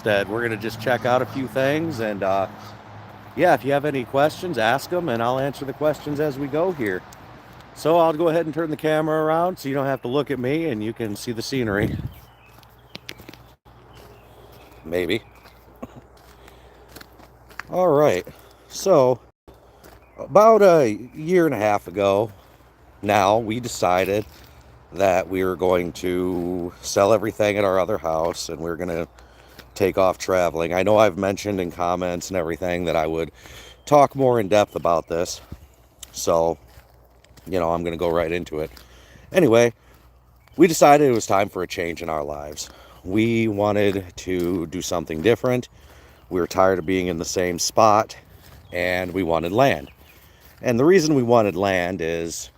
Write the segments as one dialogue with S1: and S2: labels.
S1: Homestead. We're going to just check out a few things. And yeah, if you have any questions, ask them and I'll answer the questions as we go here. So I'll go ahead and turn the camera around so you don't have to look at me and you can see the scenery. Maybe. All right. So about a year and a half ago now, we decided that we were going to sell everything at our other house and we are going to take off traveling. I know I've mentioned in comments and everything that I would talk more in depth about this. So, I'm going to go right into it. Anyway, we decided it was time for a change in our lives. We wanted to do something different. We were tired of being in the same spot and we wanted land. And the reason we wanted land is,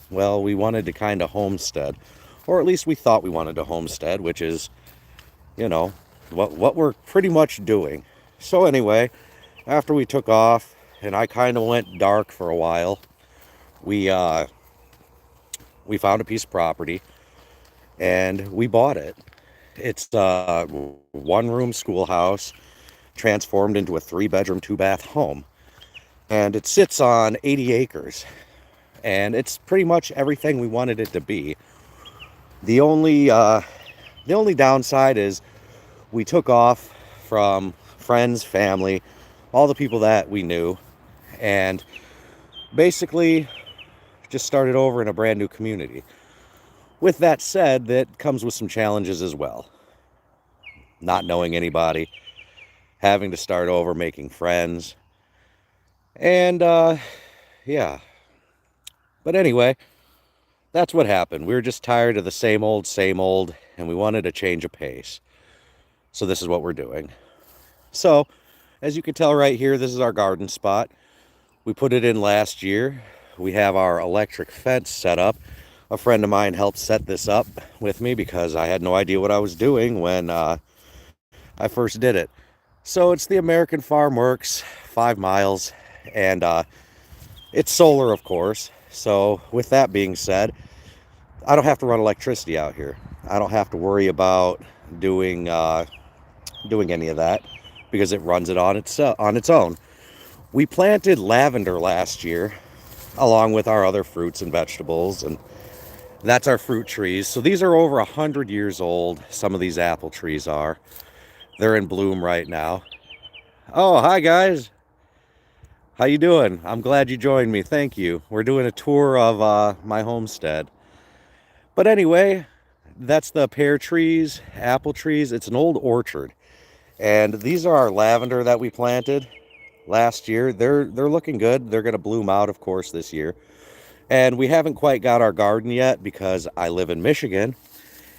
S1: well, we wanted to kind of homestead, or at least we thought we wanted to homestead, which is, what we're pretty much doing. So anyway, after we took off and I kind of went dark for a while, we found a piece of property and we bought it. It's a one-room schoolhouse transformed into a 3-bedroom, 2-bath home. And it sits on 80 acres. And it's pretty much everything we wanted it to be. The only downside is we took off from friends, family, all the people that we knew, and basically just started over in a brand new community. With that said, that comes with some challenges as well. Not knowing anybody, having to start over, making friends, and yeah. But anyway, that's what happened. We were just tired of the same old, and we wanted a change of pace. So this is what we're doing. So, as you can tell right here, this is our garden spot. We put it in last year. We have our electric fence set up. A friend of mine helped set this up with me because I had no idea what I was doing when I first did it. So it's the American Farm Works, 5 miles, and it's solar, of course. So with that being said, I don't have to run electricity out here. I don't have to worry about doing any of that because it runs it on its own. We planted lavender last year along with our other fruits and vegetables, and that's our fruit trees. So these are over 100 years old. Some of these apple trees are. They're in bloom right now. Oh, hi guys. How you doing? I'm glad you joined me. Thank you. We're doing a tour of my homestead. But anyway, that's the pear trees, apple trees. It's an old orchard. And these are our lavender that we planted last year. They're looking good. They're going to bloom out, of course, this year. And we haven't quite got our garden yet because I live in Michigan.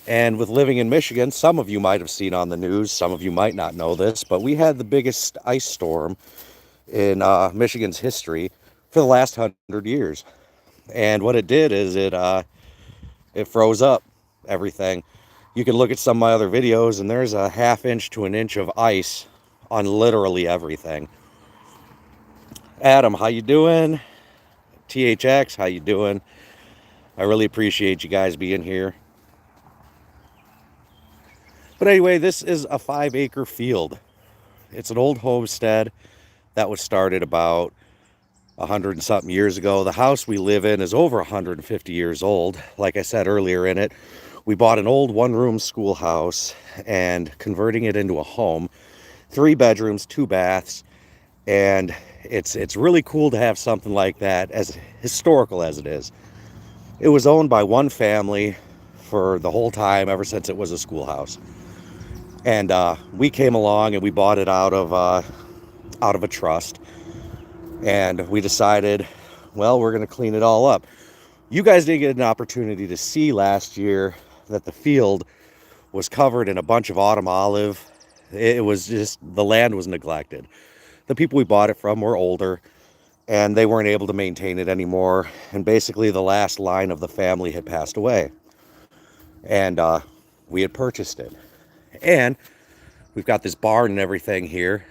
S1: And with living in Michigan, some of you might have seen on the news, some of you might not know this, but we had the biggest ice storm in Michigan's history for the last 100 years. And what it did is it froze up everything. You can look at some of my other videos and there's a 1/2 inch to an inch of ice on literally everything. Adam, how you doing? THX, how you doing? I really appreciate you guys being here. But anyway, this is a 5-acre field. It's an old homestead that was started about 100 and something years ago. The house we live in is over 150 years old. Like I said earlier in it, we bought an old 1-room schoolhouse and converting it into a home. 3 bedrooms, 2 baths, and it's really cool to have something like that, as historical as it is. It was owned by one family for the whole time, ever since it was a schoolhouse. And we came along and we bought it out of a trust. And we decided, well, we're going to clean it all up. You guys didn't get an opportunity to see last year that the field was covered in a bunch of autumn olive. It was just, the land was neglected. The people we bought it from were older and they weren't able to maintain it anymore. And basically the last line of the family had passed away. And we had purchased it. And we've got this barn and everything here.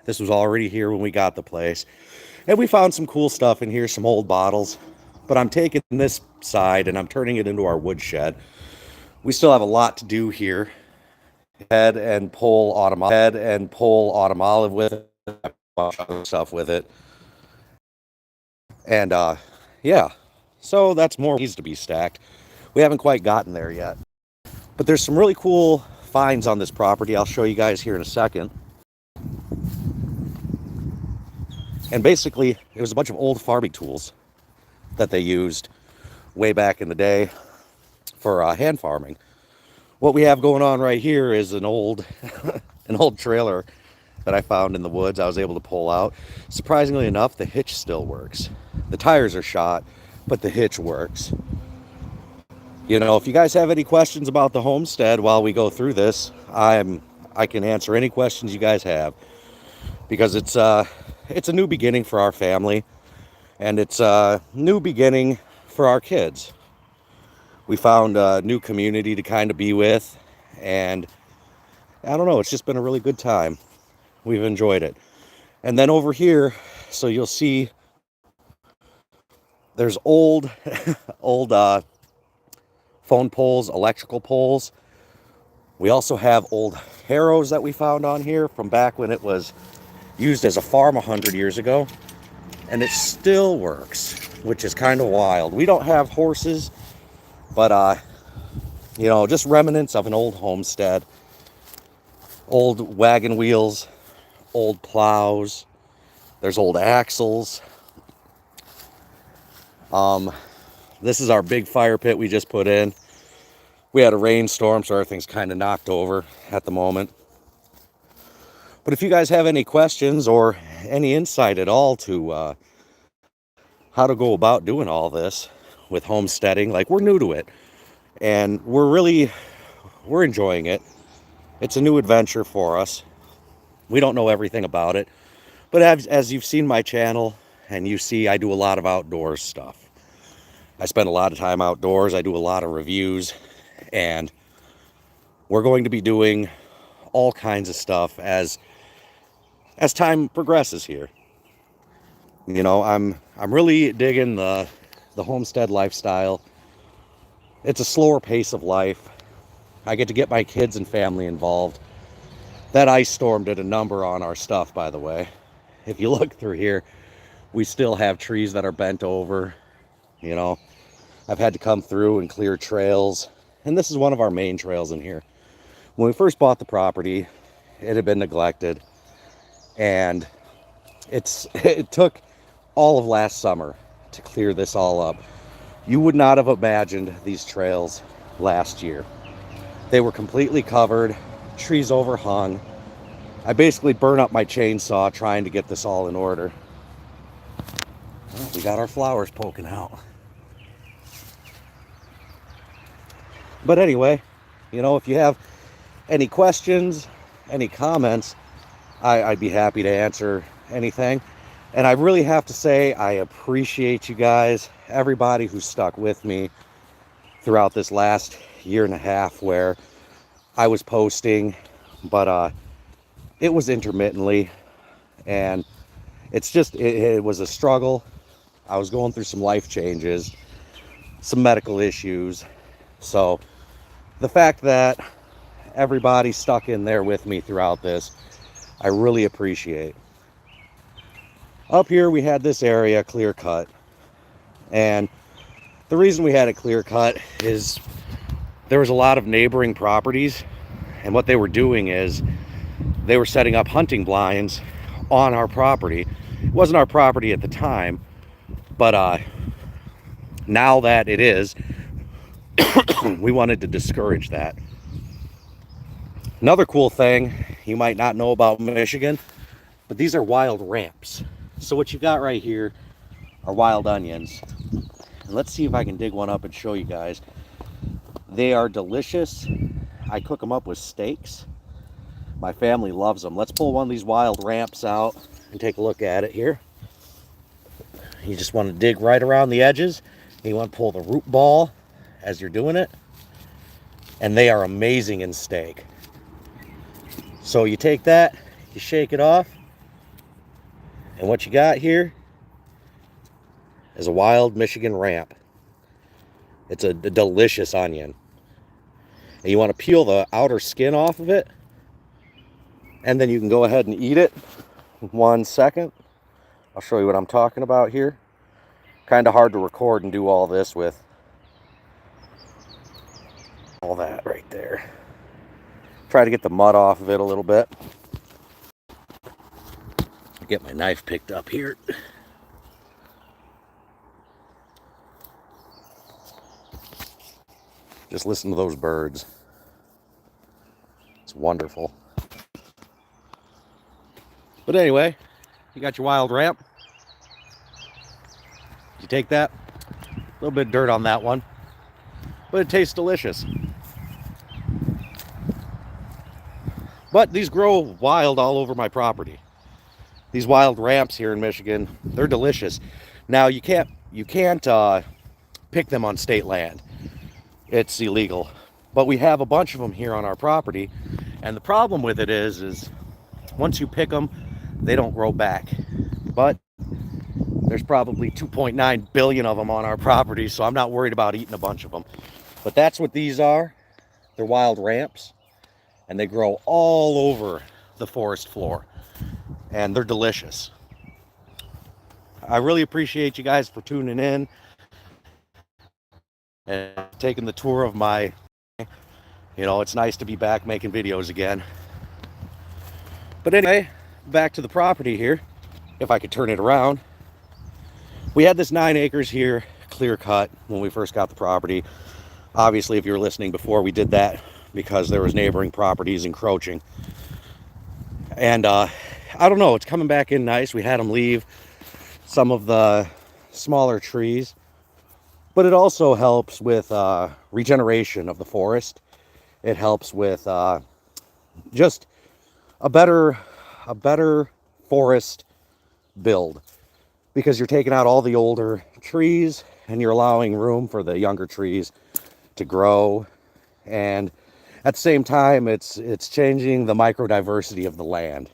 S1: This was already here when we got the place. And we found some cool stuff in here, some old bottles. But I'm taking this side and I'm turning it into our woodshed. We still have a lot to do here. head and pull automotive with it, a bunch of other stuff with it. And yeah, so that's more needs to be stacked. We haven't quite gotten there yet. But there's some really cool finds on this property. I'll show you guys here in a second. And basically, it was a bunch of old farming tools that they used way back in the day for hand farming. What we have going on right here is an old an old trailer that I found in the woods. I was able to pull out. Surprisingly enough, the hitch still works. The tires are shot, but the hitch works. You know, if you guys have any questions about the homestead while we go through this, I can answer any questions you guys have, because it's a new beginning for our family, and it's a new beginning for our kids. We found a new community to kind of be with, and I don't know, it's just been a really good time. We've enjoyed it. And then over here, so you'll see there's old old phone poles, electrical poles. We also have old harrows that we found on here from back when it was used as a farm 100 years ago, and it still works, which is kind of wild. We don't have horses, but you know, just remnants of an old homestead. Old wagon wheels, old plows, there's old axles. This is our big fire pit we just put in. We had a rainstorm, so everything's kind of knocked over at the moment. But if you guys have any questions or any insight at all to how to go about doing all this with homesteading, like, we're new to it, and we're enjoying it. It's a new adventure for us. We don't know everything about it, but as you've seen my channel, and you see, I do a lot of outdoors stuff. I spend a lot of time outdoors. I do a lot of reviews, and we're going to be doing all kinds of stuff as time progresses here. You know, I'm really digging the homestead lifestyle. It's a slower pace of life. I get to get my kids and family involved. That ice storm did a number on our stuff, by the way. If you look through here, we still have trees that are bent over. You know, I've had to come through and clear trails, and this is one of our main trails in here. When we first bought the property, it had been neglected, and it took all of last summer to clear this all up. You would not have imagined these trails last year. They were completely covered, trees overhung. I basically burned up my chainsaw trying to get this all in order. Well, we got our flowers poking out. But anyway, you know, if you have any questions, any comments, I'd be happy to answer anything. And I really have to say, I appreciate you guys, everybody who stuck with me throughout this last year and a half where I was posting, but it was intermittently, and it's just, it was a struggle. I was going through some life changes, some medical issues. So the fact that everybody stuck in there with me throughout this, I really appreciate. Up here we had this area clear cut, and the reason we had it clear cut is there was a lot of neighboring properties, and what they were doing is they were setting up hunting blinds on our property. It wasn't our property at the time, but now that it is, we wanted to discourage that. Another cool thing you might not know about Michigan, but these are wild ramps. So what you've got right here are wild onions. And let's see if I can dig one up and show you guys. They are delicious. I cook them up with steaks. My family loves them. Let's pull one of these wild ramps out and take a look at it here. You just want to dig right around the edges. You want to pull the root ball as you're doing it. And they are amazing in steak. So you take that, you shake it off, and what you got here is a wild Michigan ramp. It's a delicious onion. And you want to peel the outer skin off of it and then you can go ahead and eat it. 1 second. I'll show you what I'm talking about here. Kind of hard to record and do all this with all that right there. Try to get the mud off of it a little bit. Get my knife picked up here. Just listen to those birds. It's wonderful. But anyway, you got your wild ramp. You take that. A little bit of dirt on that one. But it tastes delicious. But these grow wild all over my property. These wild ramps here in Michigan, they're delicious. Now you can't pick them on state land. It's illegal. But we have a bunch of them here on our property, and the problem with it is once you pick them, they don't grow back. But there's probably 2.9 billion of them on our property, so I'm not worried about eating a bunch of them. But that's what these are. They're wild ramps, and they grow all over the forest floor, and they're delicious. I really appreciate you guys for tuning in and taking the tour of my, it's nice to be back making videos again. But anyway, back to the property here. If I could turn it around. We had this 9 acres here, clear cut, when we first got the property. Obviously, if you were listening before, we did that because there was neighboring properties encroaching. And I don't know, it's coming back in nice. We had them leave some of the smaller trees. But it also helps with regeneration of the forest. It helps with just a better forest build, because you're taking out all the older trees and you're allowing room for the younger trees to grow. And at the same time, it's changing the microdiversity of the land,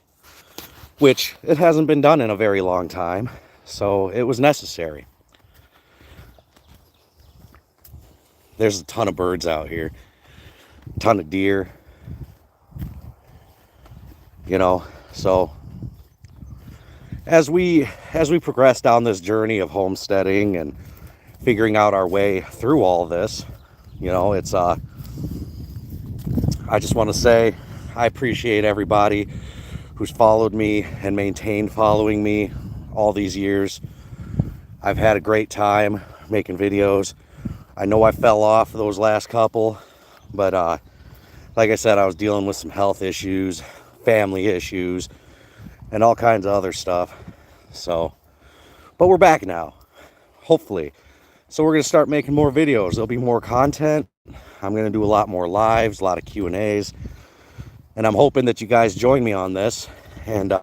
S1: which it hasn't been done in a very long time. So it was necessary. There's a ton of birds out here, a ton of deer, so as we progress down this journey of homesteading and figuring out our way through all this, it's I just want to say I appreciate everybody who's followed me and maintained following me all these years. I've had a great time making videos. I know I fell off those last couple, but like I said, I was dealing with some health issues, family issues, and all kinds of other stuff. So, but we're back now, hopefully. So we're going to start making more videos. There'll be more content. I'm going to do a lot more lives, a lot of Q&As. And I'm hoping that you guys join me on this and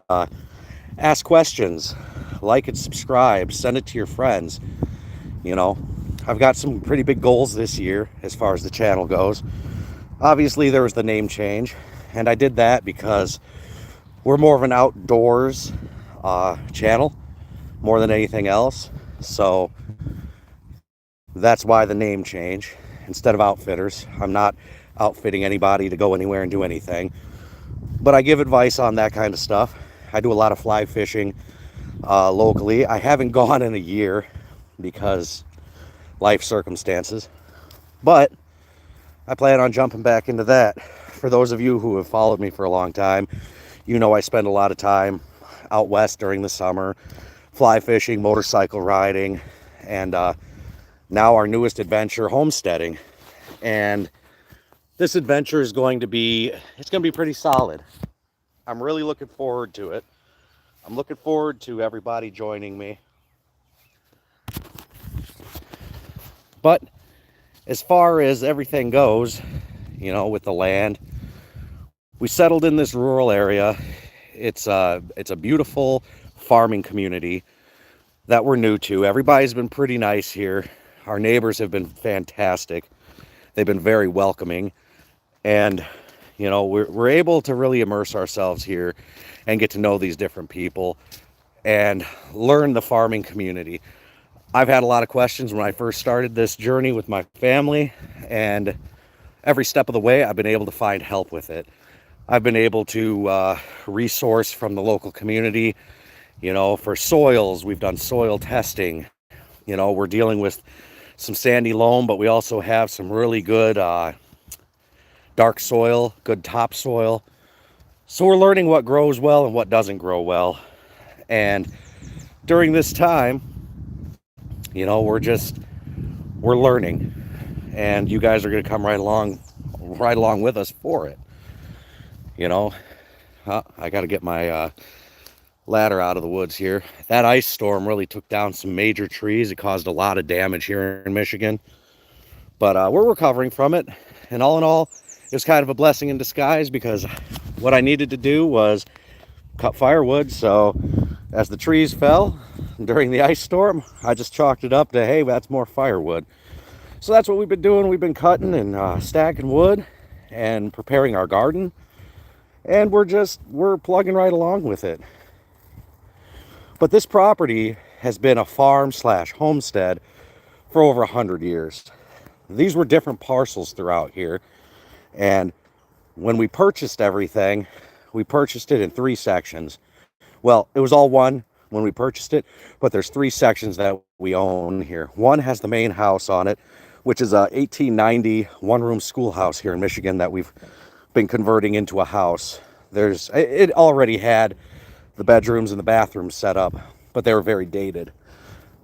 S1: ask questions, like and subscribe, send it to your friends. I've got some pretty big goals this year as far as the channel goes. Obviously, there was the name change, and I did that because we're more of an outdoors channel more than anything else. So that's why the name change. Instead of outfitters, I'm not outfitting anybody to go anywhere and do anything, but I give advice on that kind of stuff. I do a lot of fly fishing locally. I haven't gone in a year because life circumstances, but I plan on jumping back into that. For those of you who have followed me for a long time, I spend a lot of time out west during the summer, fly fishing, motorcycle riding, and now our newest adventure, homesteading. And this adventure is going to be pretty solid. I'm really looking forward to it. I'm looking forward to everybody joining me. But as far as everything goes, with the land, we settled in this rural area. It's a beautiful farming community that we're new to. Everybody's been pretty nice here. Our neighbors have been fantastic. They've been very welcoming. And, we're able to really immerse ourselves here and get to know these different people and learn the farming community. I've had a lot of questions when I first started this journey with my family, and every step of the way I've been able to find help with it. I've been able to resource from the local community, for soils. We've done soil testing. We're dealing with some sandy loam, but we also have some really good dark soil, good topsoil. So we're learning what grows well and what doesn't grow well. And during this time, we're learning. And you guys are going to come right along with us for it. I got to get my ladder out of the woods here. That ice storm really took down some major trees. It caused a lot of damage here in Michigan. But we're recovering from it. And all in all, it was kind of a blessing in disguise, because what I needed to do was cut firewood. So as the trees fell during the ice storm, I just chalked it up to, hey, that's more firewood. So that's what we've been doing. We've been cutting and stacking wood and preparing our garden. And we're plugging right along with it. But this property has been a farm slash homestead for over 100 years. These were different parcels throughout here. And when we purchased everything, we purchased it in 3 sections. Well, it was all one when we purchased it, but there's 3 sections that we own here. One has the main house on it, which is a 1890 one-room schoolhouse here in Michigan that we've been converting into a house. It already had the bedrooms and the bathrooms set up, but they were very dated.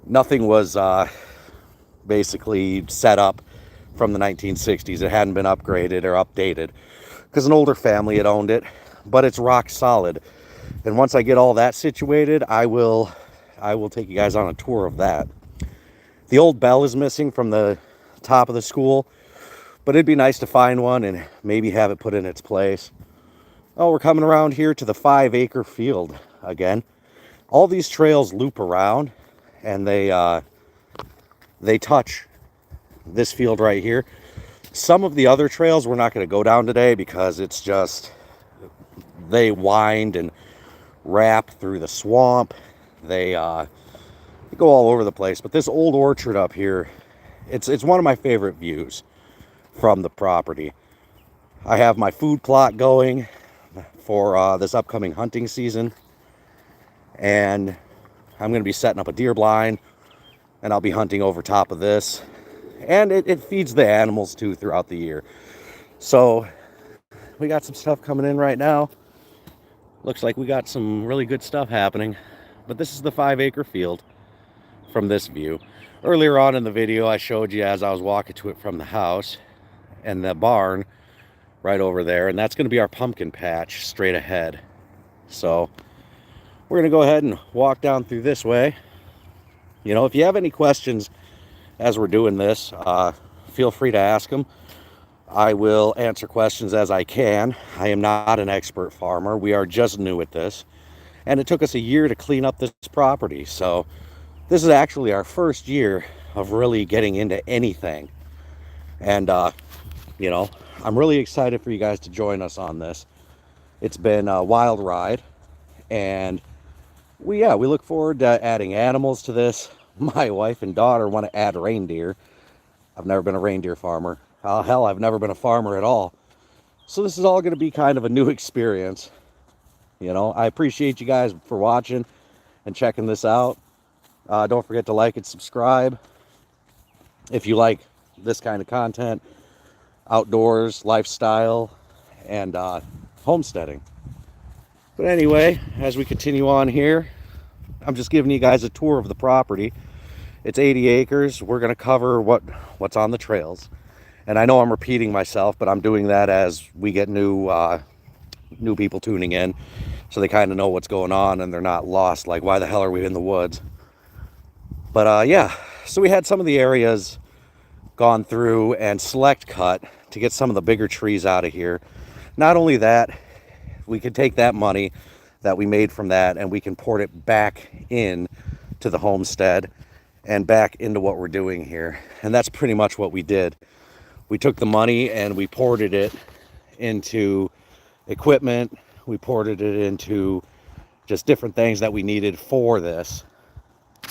S1: Nothing was basically set up from the 1960s. It hadn't been upgraded or updated because an older family had owned it, but it's rock solid. And once I get all that situated, I will take you guys on a tour of that. The old bell is missing from the top of the school, but it'd be nice to find one and maybe have it put in its place. Oh, we're coming around here to the 5-acre field again. All these trails loop around, and they touch this field right here. Some of the other trails we're not going to go down today because it's just, they wind and wrap through the swamp. They go all over the place. But this old orchard up here, it's one of my favorite views from the property. I have my food plot going for this upcoming hunting season, and I'm going to be setting up a deer blind, and I'll be hunting over top of this, and it feeds the animals too throughout the year. So we got some stuff coming in right now. Looks like we got some really good stuff happening. But this is the 5-acre field from this view. Earlier on in the video, I showed you as I was walking to it from the house, and the barn right over there, and that's going to be our pumpkin patch straight ahead. So we're going to go ahead and walk down through this way. If you have any questions as we're doing this, feel free to ask them. I will answer questions as I can. I am not an expert farmer. We are just new at this, and it took us a year to clean up this property. So this is actually our first year of really getting into anything. And I'm really excited for you guys to join us on this. It's been a wild ride, and we look forward to adding animals to this. My wife and daughter want to add reindeer. I've never been a reindeer farmer. Hell, I've never been a farmer at all. So this is all going to be kind of a new experience. I appreciate you guys for watching and checking this out. Don't forget to like and subscribe if you like this kind of content. Outdoors, lifestyle, and homesteading. But anyway, as we continue on here, I'm just giving you guys a tour of the property. It's 80 acres. We're going to cover what's on the trails. And I know I'm repeating myself, but I'm doing that as we get new people tuning in, so they kind of know what's going on and they're not lost, like, why the hell are we in the woods? But so we had some of the areas gone through and select cut to get some of the bigger trees out of here. Not only that, we could take that money that we made from that and we can port it back in to the homestead and back into what we're doing here. And that's pretty much what we did. We took the money and we ported it into equipment. We ported it into just different things that we needed for this.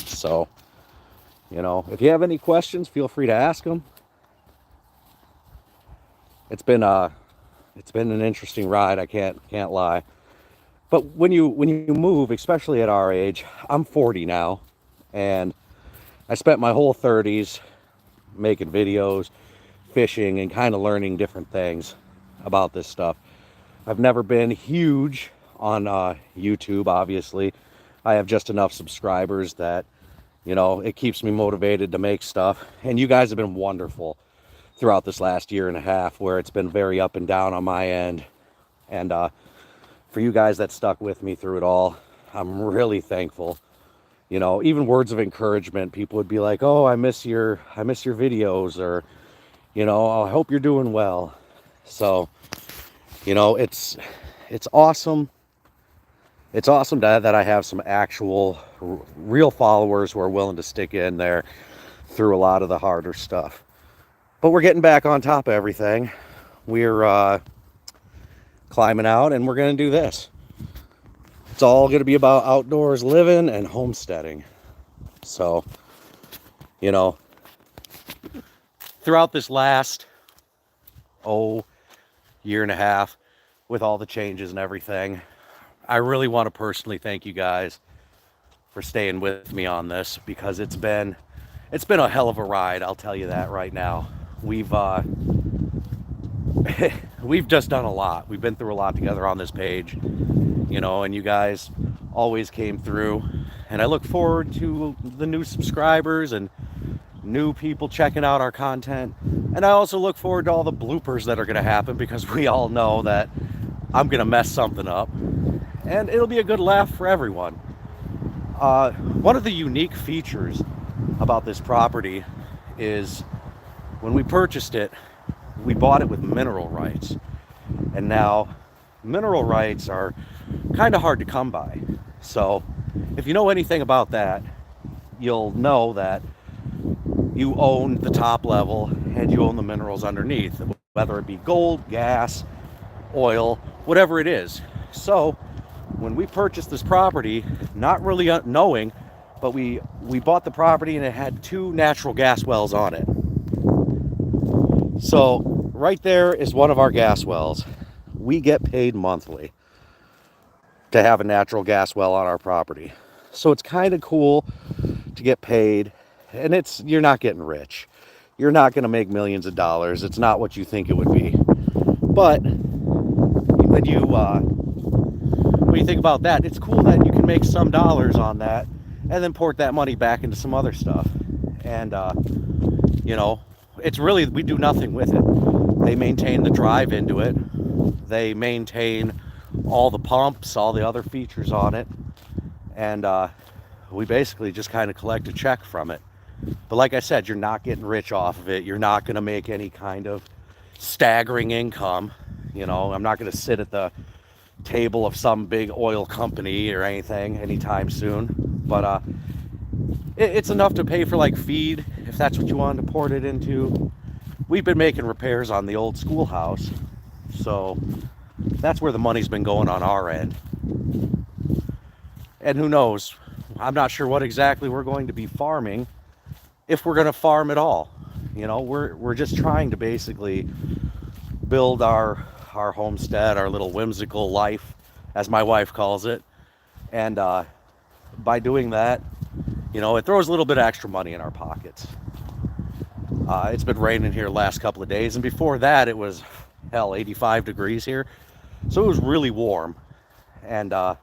S1: So, if you have any questions, feel free to ask them. It's been It's been an interesting ride, I can't lie. But when you move, especially at our age, I'm 40 now, and I spent my whole 30s making videos, fishing, and kind of learning different things about this stuff. I've never been huge on YouTube, obviously. I have just enough subscribers that, it keeps me motivated to make stuff. And you guys have been wonderful throughout this last year and a half, where it's been very up and down on my end. And for you guys that stuck with me through it all, I'm really thankful. Even words of encouragement, people would be like, "Oh, I miss your videos," or, "Oh, I hope you're doing well." So, it's awesome. It's awesome that I have some actual real followers who are willing to stick in there through a lot of the harder stuff. But we're getting back on top of everything. We're climbing out, and we're going to do this. It's all going to be about outdoors living and homesteading. So, throughout this last, year and a half, with all the changes and everything, I really want to personally thank you guys for staying with me on this, because it's been a hell of a ride, I'll tell you that right now. We've we've just done a lot. We've been through a lot together on this page, and you guys always came through, and I look forward to the new subscribers and new people checking out our content. And I also look forward to all the bloopers that are going to happen, because we all know that I'm going to mess something up, and it'll be a good laugh for everyone. One of the unique features about this property is, when we purchased it, we bought it with mineral rights. And now mineral rights are kind of hard to come by. So if you know anything about that, you'll know that you own the top level and you own the minerals underneath, whether it be gold, gas, oil, whatever it is. So when we purchased this property, not really knowing, but we bought the property and it had 2 natural gas wells on it. So right there is one of our gas wells. We get paid monthly to have a natural gas well on our property. So it's kind of cool to get paid, and you're not getting rich. You're not going to make millions of dollars. It's not what you think it would be. But when you think about that, it's cool that you can make some dollars on that and then port that money back into some other stuff. And it's really, we do nothing with it. They maintain the drive into it. They maintain all the pumps, all the other features on it. And we basically just kind of collect a check from it. But like I said, you're not getting rich off of it. You're not going to make any kind of staggering income. I'm not going to sit at the table of some big oil company or anything anytime soon. But it's enough to pay for like feed, if that's what you wanted to port it into. We've been making repairs on the old schoolhouse, so that's where the money's been going on our end. And who knows, I'm not sure what exactly we're going to be farming, if we're going to farm at all. We're just trying to basically build our homestead, our little whimsical life, as my wife calls it. And by doing that, it throws a little bit of extra money in our pockets. It's been raining here the last couple of days, and before that it was 85 degrees here, so it was really warm. And I'm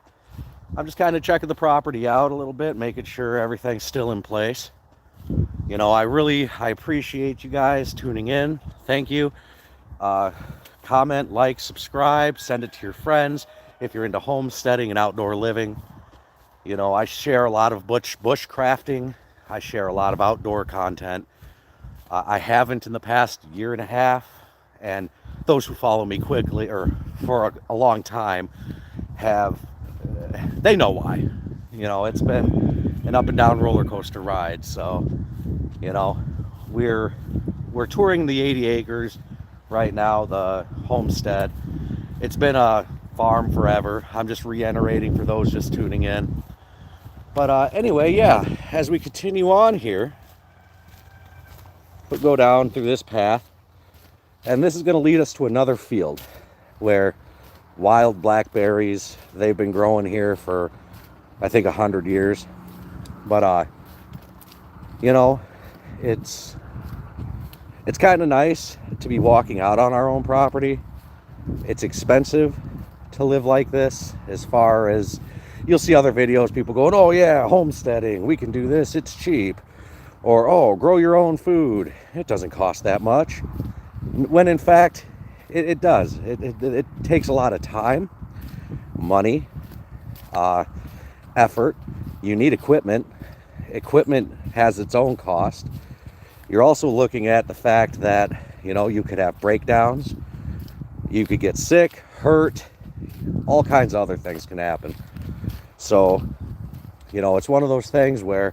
S1: just kind of checking the property out a little bit, making sure everything's still in place. I appreciate you guys tuning in. Thank you. Comment, like, subscribe, send it to your friends if you're into homesteading and outdoor living. I share a lot of bush crafting. I share a lot of outdoor content. I haven't in the past year and a half, and those who follow me quickly or for a long time they know why. It's been an up and down roller coaster ride. So, we're touring the 80 acres right now, the homestead. It's been a farm forever. I'm just reiterating for those just tuning in. But anyway, yeah, as we continue on here, we'll go down through this path, and this is going to lead us to another field. where wild blackberries, they've been growing here for, I think, 100 years. But, you know, it's kind of nice to be walking out on our own property. It's expensive to live like this, as far as you'll see other videos, people going, oh yeah, homesteading, we can do this, it's cheap. Or, oh, grow your own food, it doesn't cost that much. When in fact, it does. It takes a lot of time, money, effort. You need equipment. Equipment has its own cost. You're also looking at the fact that, you know, you could have breakdowns, you could get sick, hurt, all kinds of other things can happen. So, you know, it's one of those things where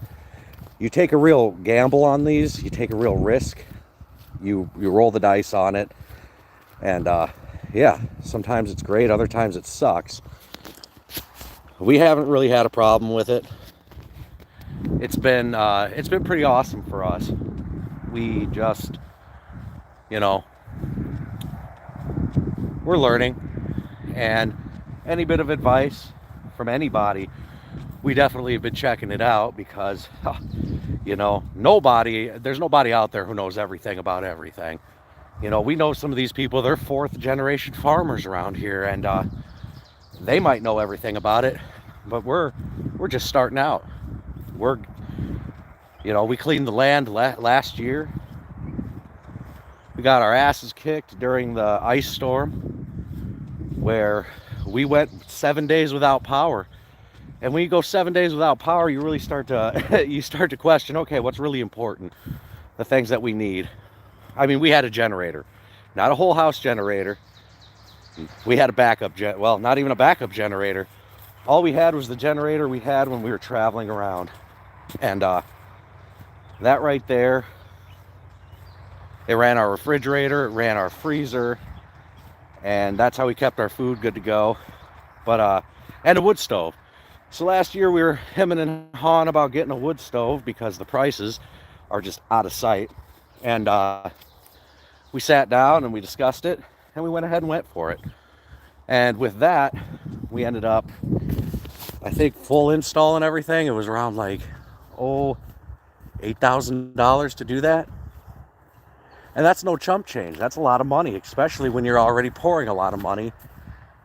S1: you take a real gamble on these, you take a real risk, you roll the dice on it, and yeah, sometimes it's great, other times it sucks. We haven't really had a problem with it. It's been pretty awesome for us. We just, you know, we're learning, and any bit of advice from anybody, we definitely have been checking it out, because you know, there's nobody out there who knows everything about everything. You know, we know some of these people, they're 4th generation farmers around here, and they might know everything about it, but we're just starting out. You know, we cleaned the land last year. We got our asses kicked during the ice storm, where we went 7 days without power. And when you go 7 days without power, you really start to question, okay, what's really important? The things that we need. I mean, we had a generator, not a whole house generator. We had a backup well, not even a backup generator. All we had was the generator we had when we were traveling around. And that right there, it ran our refrigerator, it ran our freezer, and that's how we kept our food good to go. But and a wood stove. So last year we were hemming and hawing about getting a wood stove because the prices are just out of sight. And we sat down and we discussed it, and we went ahead and went for it. And with that, we ended up, I think, full install and everything, it was around like, $8,000 to do that. And that's no chump change. That's a lot of money, especially when you're already pouring a lot of money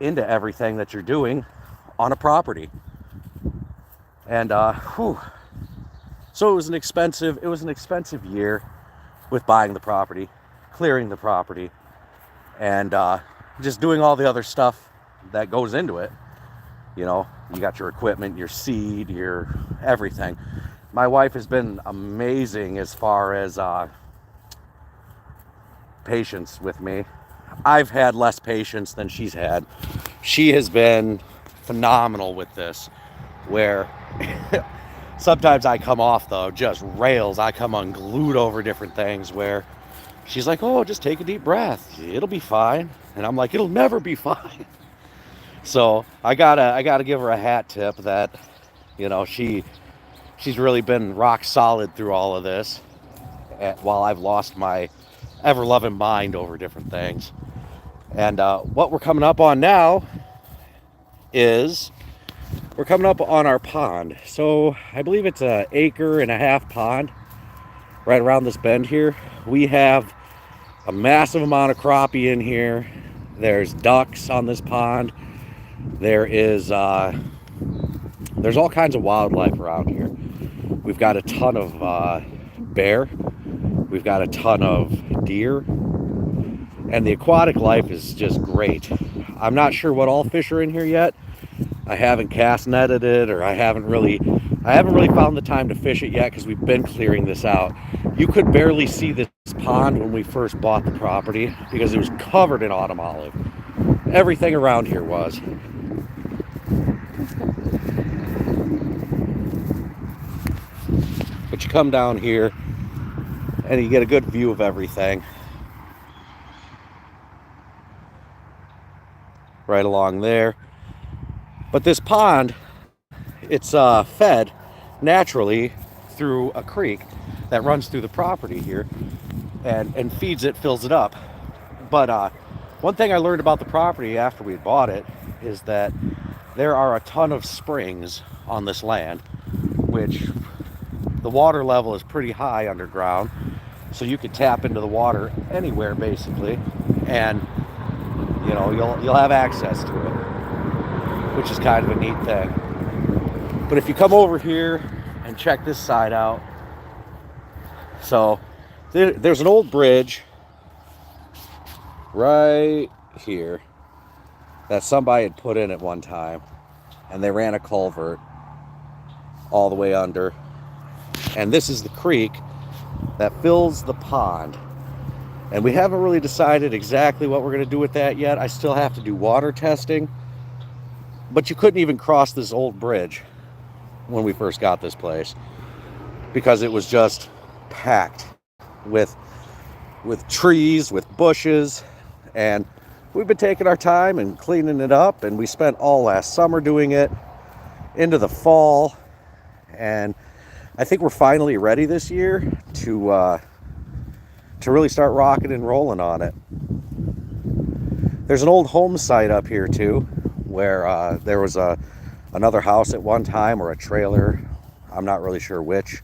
S1: into everything that you're doing on a property. And so it was an expensive year with buying the property, clearing the property, and just doing all the other stuff that goes into it. You know, you got your equipment, your seed, your everything. My wife has been amazing as far as patience with me. I've had less patience than she's had. She has been phenomenal with this, where sometimes I come off the just rails. I come unglued over different things, where she's like, oh, just take a deep breath, it'll be fine. And I'm like, it'll never be fine. So I gotta give her a hat tip that, you know, she's really been rock solid through all of this, while I've lost my ever-loving mind over different things. And what we're coming up on now is we're coming up on our pond. So I believe it's an 1.5 acre pond right around this bend here. We have a massive amount of crappie in here. There's ducks on this pond. There's all kinds of wildlife around here. We've got a ton of bear. We've got a ton of deer. And the aquatic life is just great. I'm not sure what all fish are in here yet. I haven't cast netted it, or I haven't really found the time to fish it yet, because we've been clearing this out. You could barely see this pond when we first bought the property, because it was covered in autumn olive. Everything around here was. But you come down here and you get a good view of everything. Right along there. But this pond, it's fed naturally through a creek that runs through the property here, and feeds it, fills it up. But One thing I learned about the property after we bought it is that there are a ton of springs on this land, which the water level is pretty high underground, so you could tap into the water anywhere basically, and you know, you'll have access to it, which is kind of a neat thing. But if you come over here and check this side out, so there's an old bridge right here that somebody had put in at one time, and they ran a culvert all the way under, and this is the creek that fills the pond. And we haven't really decided exactly what we're going to do with that yet. I still have to do water testing, but you couldn't even cross this old bridge when we first got this place because it was just packed with trees, with bushes, and we've been taking our time and cleaning it up, and we spent all last summer doing it, into the fall, and I think we're finally ready this year to really start rocking and rolling on it. There's an old home site up here too, where there was another house at one time, or a trailer. I'm not really sure which.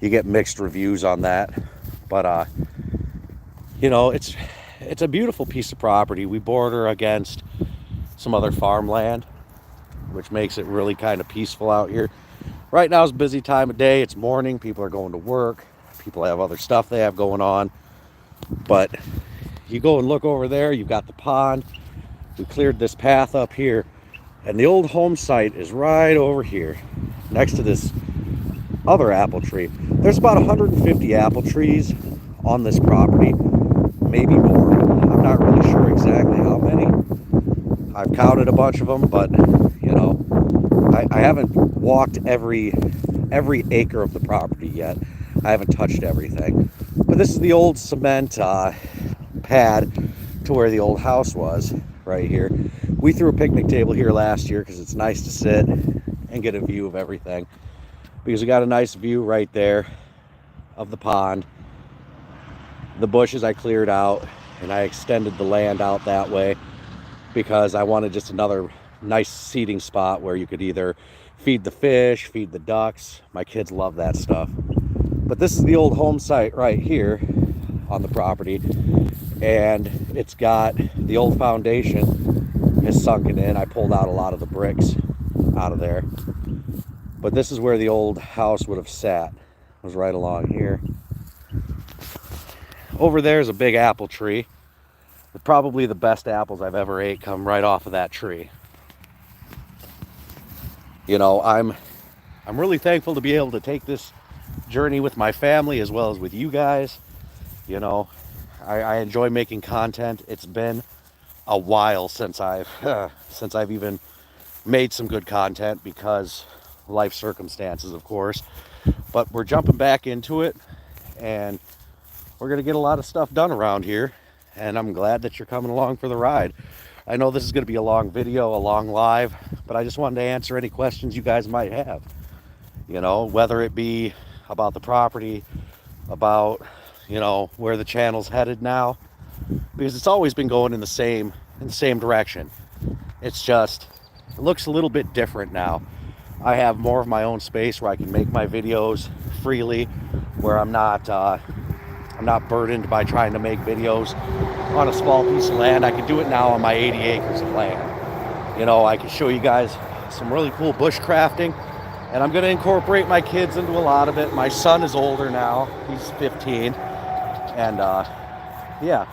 S1: You get mixed reviews on that, but you know, it's a beautiful piece of property. We border against some other farmland, which makes it really kind of peaceful out here. Right now is a busy time of day. It's morning. People are going to work. People have other stuff they have going on. But you go and look over there, you've got the pond. We cleared this path up here, and the old home site is right over here next to this other apple tree. There's about 150 apple trees on this property, maybe more. I'm not really sure exactly how many. I've counted a bunch of them, but you know, I haven't walked every acre of the property yet. I haven't touched everything. But this is the old cement pad to where the old house was, right here. We threw a picnic table here last year because it's nice to sit and get a view of everything. Because we got a nice view right there of the pond. The bushes I cleared out, and I extended the land out that way because I wanted just another nice seating spot where you could either feed the fish, feed the ducks. My kids love that stuff. But this is the old home site right here on the property, and it's got the old foundation is sunken in. I pulled out a lot of the bricks out of there, but this is where the old house would have sat. It was right along here. Over there is a big apple tree. Probably the best apples I've ever ate come right off of that tree. You know, I'm really thankful to be able to take this journey with my family as well as with you guys. You know, I enjoy making content. It's been a while since I've even made some good content because life circumstances, of course. But we're jumping back into it, and we're gonna get a lot of stuff done around here, and I'm glad that you're coming along for the ride. I know this is going to be a long video, a long live, but I just wanted to answer any questions you guys might have. You know, whether it be about the property, about, you know, where the channel's headed now, because it's always been going in the same direction. It's just, it looks a little bit different now. I have more of my own space where I can make my videos freely, where I'm not burdened by trying to make videos on a small piece of land. I can do it now on my 80 acres of land. You know, I can show you guys some really cool bush crafting, and I'm going to incorporate my kids into a lot of it. My son is older now. He's 15. And yeah,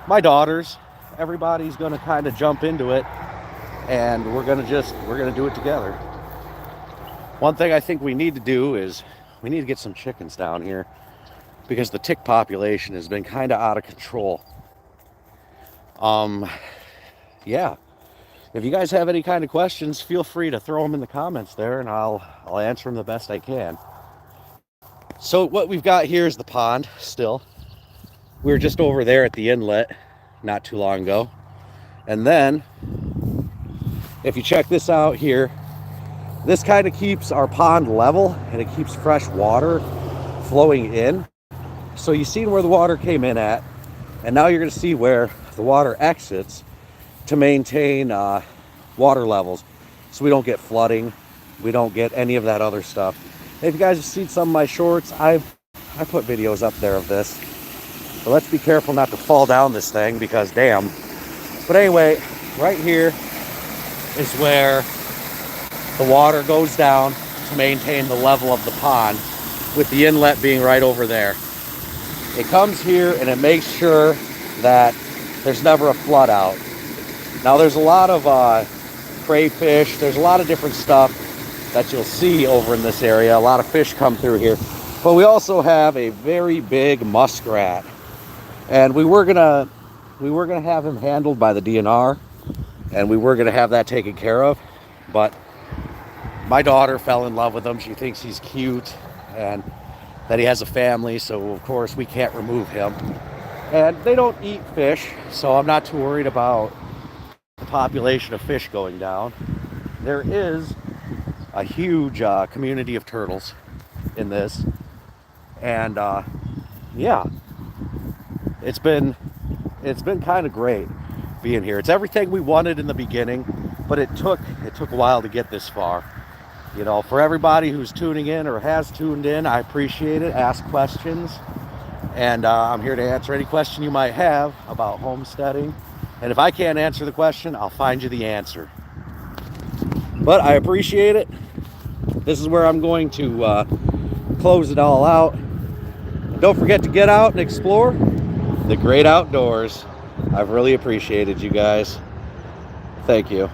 S1: my daughters, everybody's going to kind of jump into it, and we're going to do it together. One thing I think we need to do is we need to get some chickens down here, because the tick population has been kind of out of control. Yeah, if you guys have any kind of questions, feel free to throw them in the comments there, and I'll answer them the best I can. So what we've got here is the pond still. We were just over there at the inlet not too long ago. And then if you check this out here, this kind of keeps our pond level, and it keeps fresh water flowing in. So you've seen where the water came in at, and now you're going to see where the water exits to maintain water levels, so we don't get flooding, we don't get any of that other stuff. If you guys have seen some of my shorts, I put videos up there of this. But let's be careful not to fall down this thing, because damn. But anyway, right here is where the water goes down to maintain the level of the pond, with the inlet being right over there. It comes here and it makes sure that there's never a flood out. Now there's a lot of crayfish, there's a lot of different stuff that you'll see over in this area. A lot of fish come through here. But we also have a very big muskrat. And we were gonna have him handled by the DNR, and we were gonna have that taken care of, but my daughter fell in love with him. She thinks he's cute and that he has a family, so of course we can't remove him. And they don't eat fish, so I'm not too worried about the population of fish going down. There is a huge community of turtles in this, and yeah, it's been kind of great being here. It's everything we wanted in the beginning, but it took a while to get this far. You know, for everybody who's tuning in or has tuned in, I appreciate it. Ask questions, and I'm here to answer any question you might have about homesteading. And if I can't answer the question, I'll find you the answer. But I appreciate it. This is where I'm going to close it all out. And don't forget to get out and explore the great outdoors. I've really appreciated you guys. Thank you.